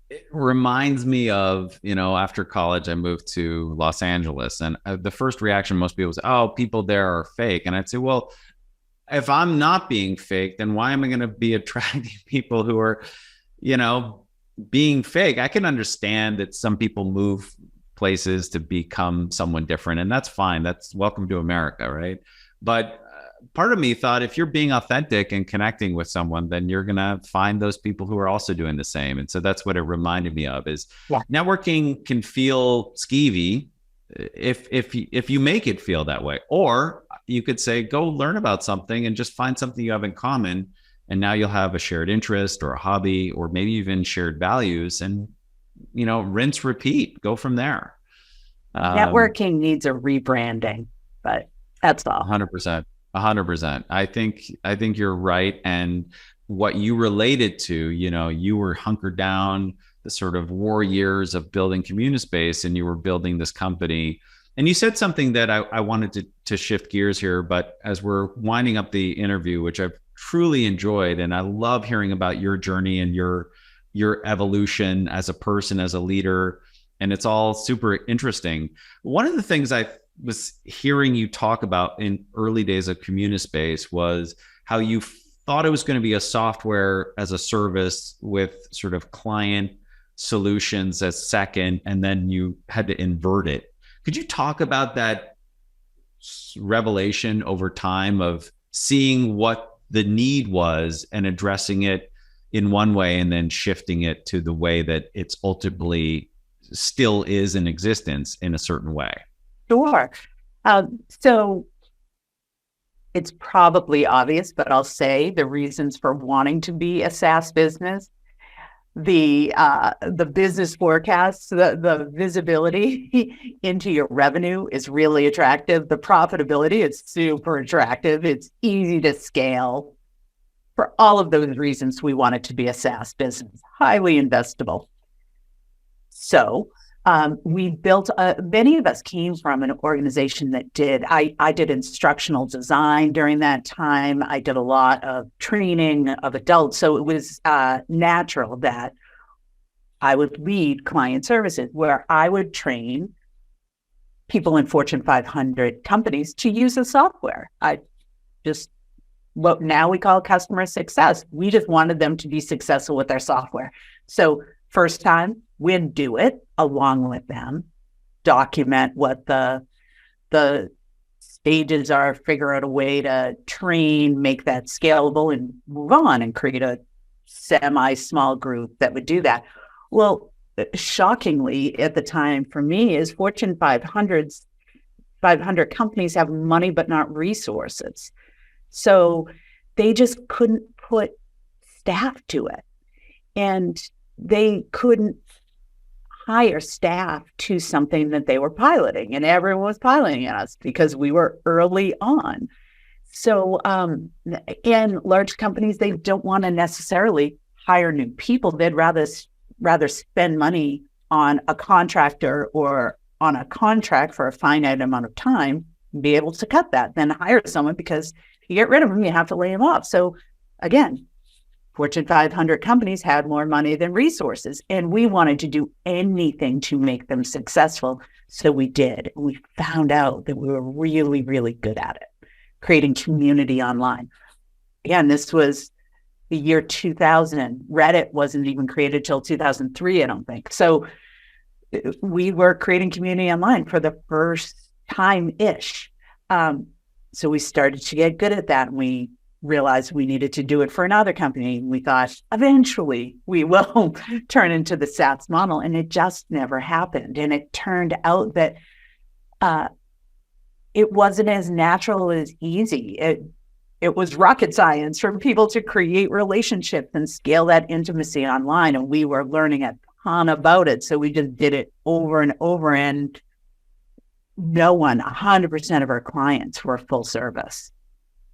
It reminds me of, after college, I moved to Los Angeles, and the first reaction most people was, oh, people there are fake. And I'd say, well, if I'm not being fake, then why am I going to be attracting people who are, being fake? I can understand that some people move places to become someone different, and that's fine. That's welcome to America, right? But part of me thought, if you're being authentic and connecting with someone, then you're going to find those people who are also doing the same. And so that's what it reminded me of, is networking can feel skeevy if you make it feel that way. Or you could say, go learn about something and just find something you have in common. And now you'll have a shared interest or a hobby, or maybe even shared values, and, rinse, repeat, go from there. Networking needs a rebranding, but that's all. 100%. 100%. I think you're right. And what you related to, you were hunkered down the sort of war years of building community space, and you were building this company. And you said something that I wanted to shift gears here, but as we're winding up the interview, which I've truly enjoyed, and I love hearing about your journey and your evolution as a person, as a leader, and it's all super interesting. One of the things I was hearing you talk about in early days of community space was how you thought it was going to be a software as a service with sort of client solutions as second, and then you had to invert it. Could you talk about that revelation over time of seeing what the need was and addressing it in one way, and then shifting it to the way that it's ultimately still is in existence in a certain way? Sure. So it's probably obvious, but I'll say the reasons for wanting to be a SaaS business, the business forecasts, the visibility into your revenue is really attractive. The profitability is super attractive. It's easy to scale. For all of those reasons, we want it to be a SaaS business, highly investable. So we built, many of us came from an organization that I did instructional design during that time. I did a lot of training of adults. So it was natural that I would lead client services where I would train people in Fortune 500 companies to use the software. What now we call customer success. We just wanted them to be successful with their software. So first time, we'd do it along with them, document what the stages are, figure out a way to train, make that scalable, and move on and create a semi-small group that would do that. Well, shockingly at the time for me is Fortune 500 companies have money but not resources. So they just couldn't put staff to it. And they couldn't hire staff to something that they were piloting. And everyone was piloting us because we were early on. So, and large companies, they don't want to necessarily hire new people. They'd rather spend money on a contractor or on a contract for a finite amount of time and be able to cut that than hire someone, because if you get rid of them, you have to lay them off. So again, Fortune 500 companies had more money than resources, and we wanted to do anything to make them successful. So we did. We found out that we were really, really good at it, creating community online. Again, this was the year 2000. Reddit wasn't even created till 2003, I don't think. So we were creating community online for the first time-ish. So we started to get good at that, and we realized we needed to do it for another company. We thought eventually we will turn into the SaaS model, and it just never happened. And it turned out that it wasn't as natural as easy. It was rocket science for people to create relationships and scale that intimacy online. And we were learning a ton about it. So we just did it over and over. And 100% of our clients were full service.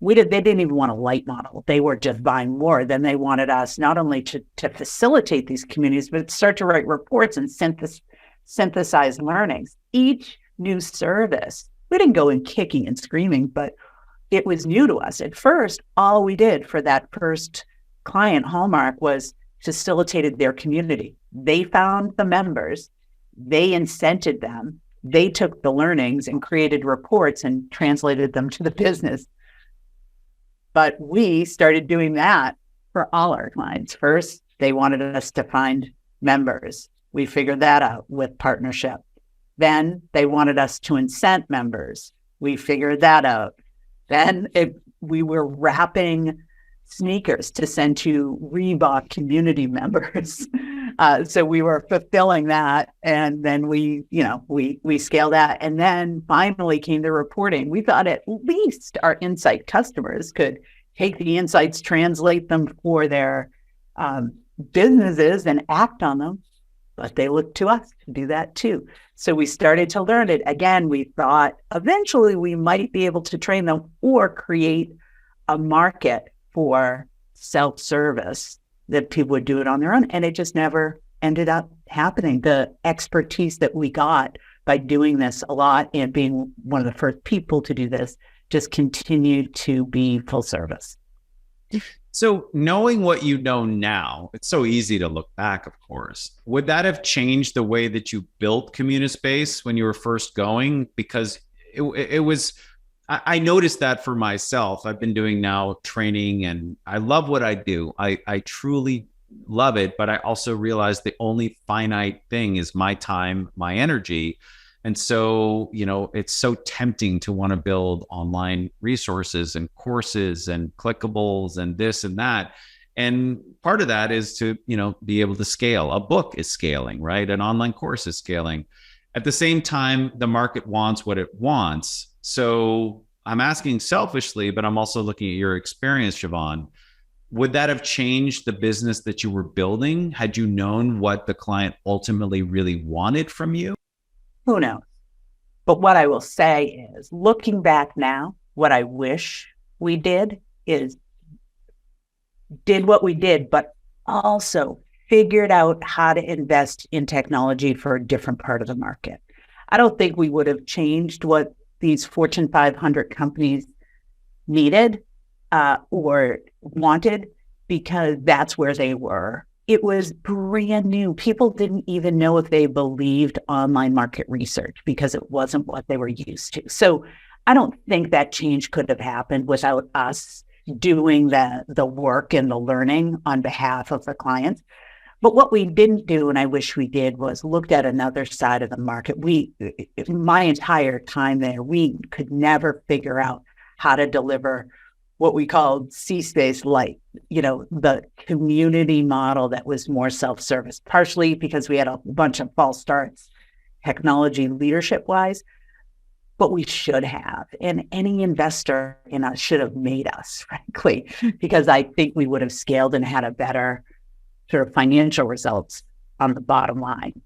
They didn't even want a light model. They were just buying more. Then they wanted us not only to facilitate these communities, but start to write reports and synthesize learnings. Each new service, we didn't go in kicking and screaming, but it was new to us. At first, all we did for that first client, Hallmark, was facilitated their community. They found the members, they incented them, they took the learnings and created reports and translated them to the business. But we started doing that for all our clients. First, they wanted us to find members. We figured that out with partnership. Then they wanted us to incent members. We figured that out. Then we were wrapping sneakers to send to Reebok community members. So we were fulfilling that. And then we scaled that. And then finally came the reporting. We thought at least our insight customers could take the insights, translate them for their businesses and act on them. But they looked to us to do that too. So we started to learn it. Again, we thought eventually we might be able to train them or create a market for self-service that people would do it on their own. And it just never ended up happening. The expertise that we got by doing this a lot and being one of the first people to do this just continued to be full service. So knowing what you know now, it's so easy to look back, of course. Would that have changed the way that you built Communispace when you were first going? Because it was, I noticed that for myself. I've been doing now training and I love what I do. I truly love it, but I also realize the only finite thing is my time, my energy. And so, it's so tempting to want to build online resources and courses and clickables and this and that. And part of that is to, be able to scale. A book is scaling, right? An online course is scaling. At the same time, the market wants what it wants. So I'm asking selfishly, but I'm also looking at your experience, Siobhan. Would that have changed the business that you were building had you known what the client ultimately really wanted from you? Who knows? But what I will say is, looking back now, what I wish we did is did what we did, but also figured out how to invest in technology for a different part of the market. I don't think we would have changed what these Fortune 500 companies needed or wanted, because that's where they were. It was brand new. People didn't even know if they believed online market research because it wasn't what they were used to. So I don't think that change could have happened without us doing the work and the learning on behalf of the clients. But what we didn't do, and I wish we did, was looked at another side of the market. My entire time there, we could never figure out how to deliver what we called C-Space Light, the community model that was more self-service, partially because we had a bunch of false starts technology leadership-wise, but we should have. And any investor in us should have made us, frankly, because I think we would have scaled and had a better sort of financial results on the bottom line.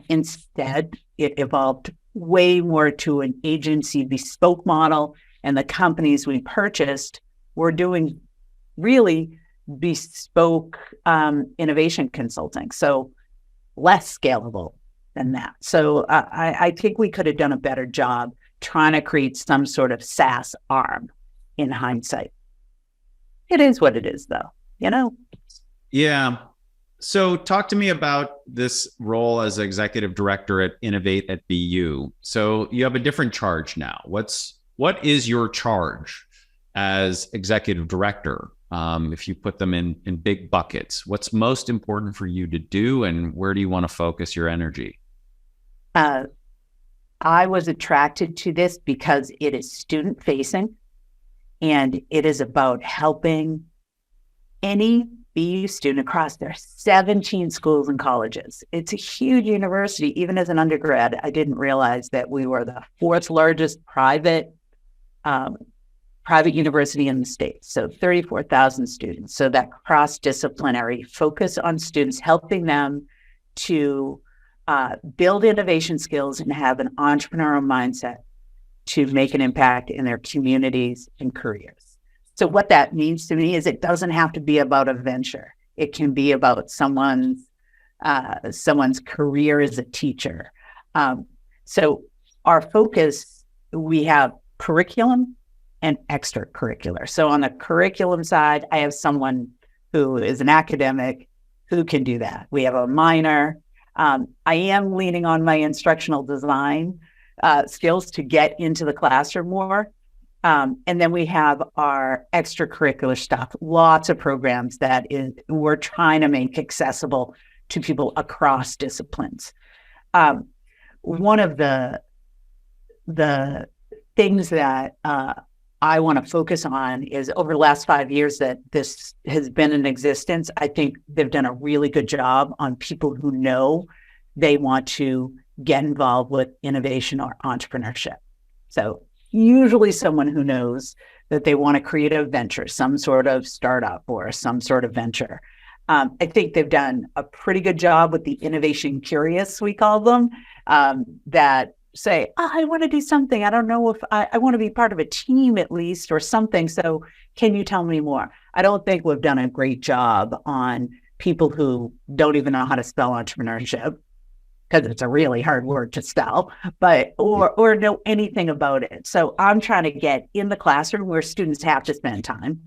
Instead, it evolved way more to an agency bespoke model, and the companies we purchased were doing really bespoke innovation consulting, so less scalable than that. So I think we could have done a better job trying to create some sort of SaaS arm in hindsight. It is what it is, though, Yeah. So talk to me about this role as executive director at Innovate at BU. So you have a different charge now. What is your charge as executive director? If you put them in big buckets, what's most important for you to do, and where do you want to focus your energy? I was attracted to this because it is student facing, and it is about helping any BU student across their 17 schools and colleges. It's a huge university. Even as an undergrad, I didn't realize that we were the fourth largest private university in the States. So 34,000 students. So that cross-disciplinary focus on students, helping them to build innovation skills and have an entrepreneurial mindset to make an impact in their communities and careers. So what that means to me is it doesn't have to be about a venture. It can be about someone's career as a teacher. So our focus, we have curriculum and extracurricular. So on the curriculum side, I have someone who is an academic who can do that. We have a minor. I am leaning on my instructional design skills to get into the classroom more. And then we have our extracurricular stuff, lots of programs that we're trying to make accessible to people across disciplines. One of the things that I want to focus on is over the last 5 years that this has been in existence, I think they've done a really good job on people who know they want to get involved with innovation or entrepreneurship. So usually someone who knows that they want to create a venture, some sort of startup or some sort of venture. I think they've done a pretty good job with the innovation curious, we call them, that say, I want to do something. I don't know if I want to be part of a team at least or something. So can you tell me more? I don't think we've done a great job on people who don't even know how to spell entrepreneurship, because it's a really hard word to spell, but or know anything about it. So I'm trying to get in the classroom where students have to spend time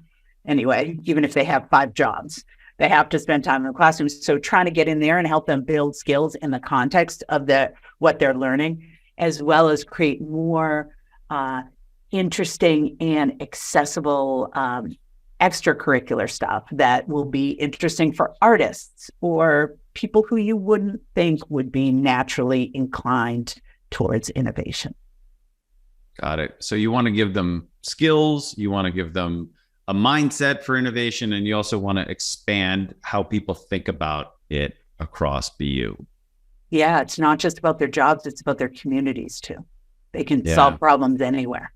anyway, even if they have 5 jobs, they have to spend time in the classroom. So trying to get in there and help them build skills in the context of what they're learning, as well as create more interesting and accessible extracurricular stuff that will be interesting for artists or people who you wouldn't think would be naturally inclined towards innovation. Got it. So you want to give them skills, you want to give them a mindset for innovation, and you also want to expand how people think about it across BU. Yeah, it's not just about their jobs, it's about their communities too. They can solve problems anywhere.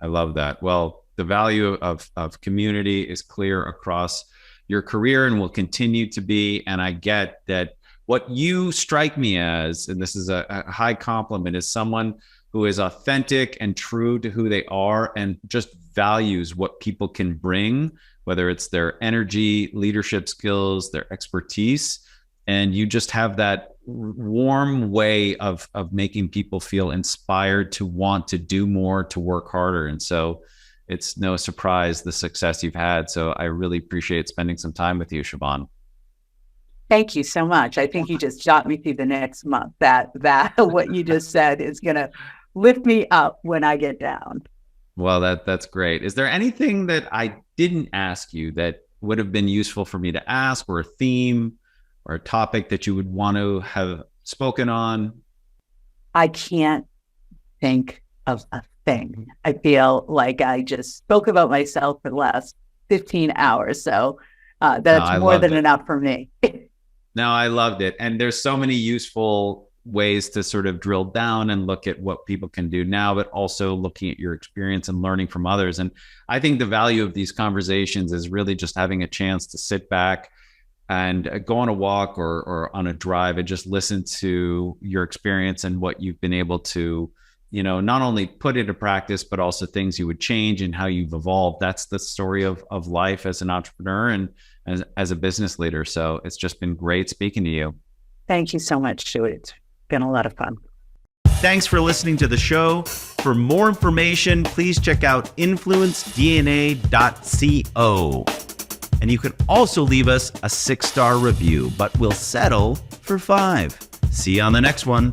I love that. Well, the value of community is clear across your career and will continue to be. And I get that what you strike me as, and this is a high compliment, is someone who is authentic and true to who they are and just values what people can bring, whether it's their energy, leadership skills, their expertise. And you just have that warm way of making people feel inspired to want to do more, to work harder. And so it's no surprise the success you've had. So I really appreciate spending some time with you, Siobhan. Thank you so much. I think you just shot me through the next month. That what you just said is going to lift me up when I get down. Well, that's great. Is there anything that I didn't ask you that would have been useful for me to ask, or a theme or a topic that you would want to have spoken on? I can't think of a thing. I feel like I just spoke about myself for the last 15 hours. So that's more than enough for me. No, I loved it. And there's so many useful ways to sort of drill down and look at what people can do now, but also looking at your experience and learning from others. And I think the value of these conversations is really just having a chance to sit back and go on a walk or on a drive and just listen to your experience and what you've been able to, not only put into practice, but also things you would change and how you've evolved. That's the story of life as an entrepreneur and as a business leader. So it's just been great speaking to you. Thank you so much, Stuart. It's been a lot of fun. Thanks for listening to the show. For more information, please check out influencedna.co. And you can also leave us a 6-star review, but we'll settle for 5. See you on the next one.